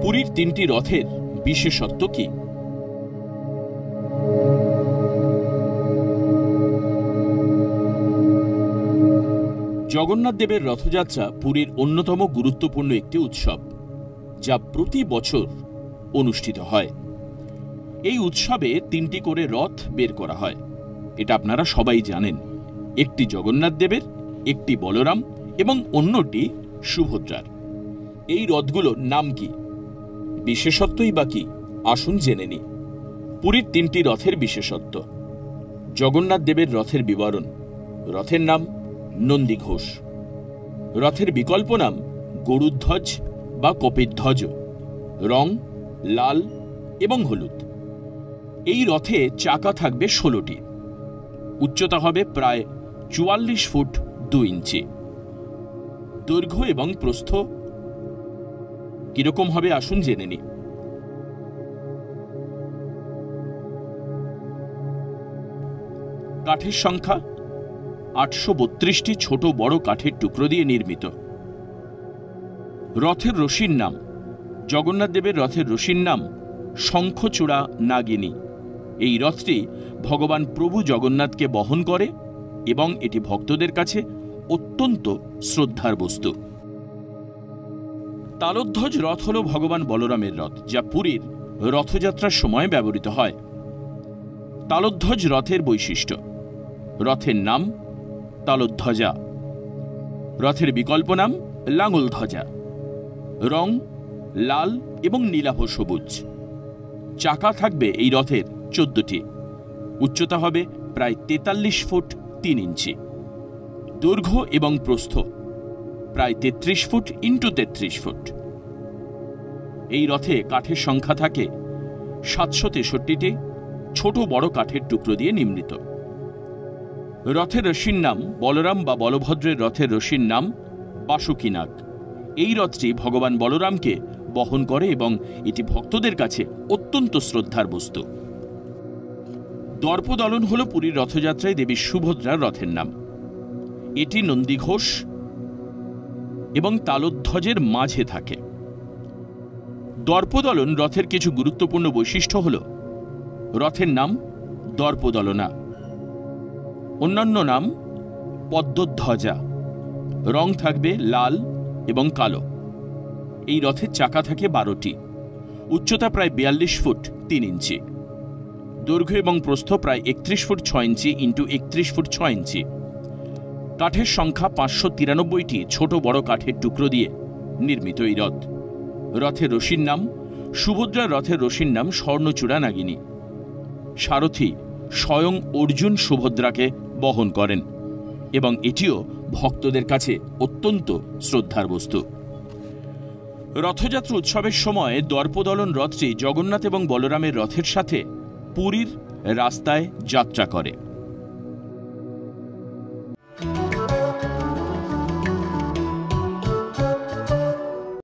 পুরীর তিনটি রথের বিশেষত্ব কি? জগন্নাথ দেবের রথযাত্রা পুরীর অন্যতম গুরুত্বপূর্ণ একটি উৎসব, যা প্রতি বছর অনুষ্ঠিত হয়। এই উৎসবে তিনটি করে রথ বের করা হয়, এটা আপনারা সবাই জানেন। একটি জগন্নাথ দেবের, একটি বলরাম এবং অন্যটি সুভদ্রার। এই রথগুলোর নাম কি, বিশেষত্বই বা কি, আসুন জেনে নিই। পুরীর তিনটি রথের বিশেষত্ব। জগন্নাথ দেবের রথের বিবরণ। রথের নাম নন্দীঘোষ। রথের বিকল্প নাম গরুধ্বজ বা কপিধ্বজ। রং লাল এবং হলুদ। এই রথে চাকা থাকবে 16টি। উচ্চতা হবে প্রায় 44 ফুট 2 ইঞ্চি। দৈর্ঘ্য এবং প্রস্থ কিরকম হবে আসুন জেনে নিই। কাঠের সংখ্যা 832টি ছোট বড় কাঠের টুকরো দিয়ে নির্মিত। রথের রশির নাম, জগন্নাথ দেবের রথের রশির নাম শঙ্খচূড়া নাগিনী। এই রথটি ভগবান প্রভু জগন্নাথকে বহন করে এবং এটি ভক্তদের কাছে অত্যন্ত শ্রদ্ধার বস্তু। তালধ্বজ রথ হল ভগবান বলরামের রথ, যা পুরীর রথযাত্রার সময় ব্যবহৃত হয়। তালধ্বজ রথের বৈশিষ্ট্য। রথের নাম তালধ্বজা। রথের বিকল্প নাম লাঙল ধ্বজা। রং লাল এবং নীলাভ সবুজ। চাকা থাকবে এই রথের 14টি। উচ্চতা হবে প্রায় 43 ফুট 3 ইঞ্চি। দৈর্ঘ্য এবং প্রস্থ প্রায় 33 ফুট ইন্টু 33 ফুট। এই রথে কাঠের সংখ্যা থাকে 763টি ছোট বড় কাঠের টুকরো দিয়ে নির্মিত। রথের রশির নাম বলরাম বা বলভদ্রের রথের রশির নাম বাসুকীনাগ। এই রথটি ভগবান বলরামকে বহন করে এবং এটি ভক্তদের কাছে অত্যন্ত শ্রদ্ধার বস্তু। দর্পদলন হল পুরীর রথযাত্রায় দেবী সুভদ্রার রথের নাম। এটি নন্দীঘোষ এবং তালধ্বজের মাঝে থাকে। দর্পদলন রথের কিছু গুরুত্বপূর্ণ বৈশিষ্ট্য হল: রথের নাম দর্পদলনা, অন্যান্য নাম পদ্মধ্বজা। রং থাকবে লাল এবং কালো। এই রথের চাকা থাকে 12টি। উচ্চতা প্রায় 42 ফুট 3 ইঞ্চি। দৈর্ঘ্য এবং প্রস্থ প্রায় 31 ফুট 6 ইঞ্চি ইন্টু 31 ফুট 6 ইঞ্চি। কাঠের সংখ্যা 593টি ছোট বড় কাঠের টুকরো দিয়ে নির্মিত এই রথ। রথের রশির নাম, সুভদ্রার রথের রশির নাম স্বর্ণচূড়া নাগিনী। সারথী স্বয়ং অর্জুন সুভদ্রাকে বহন করেন এবং এটিও ভক্তদের কাছে অত্যন্ত শ্রদ্ধার বস্তু। রথযাত্রা উৎসবের সময় দর্পদলন রথটি জগন্নাথ এবং বলরামের রথের সাথে পুরীর রাস্তায় যাত্রা করে।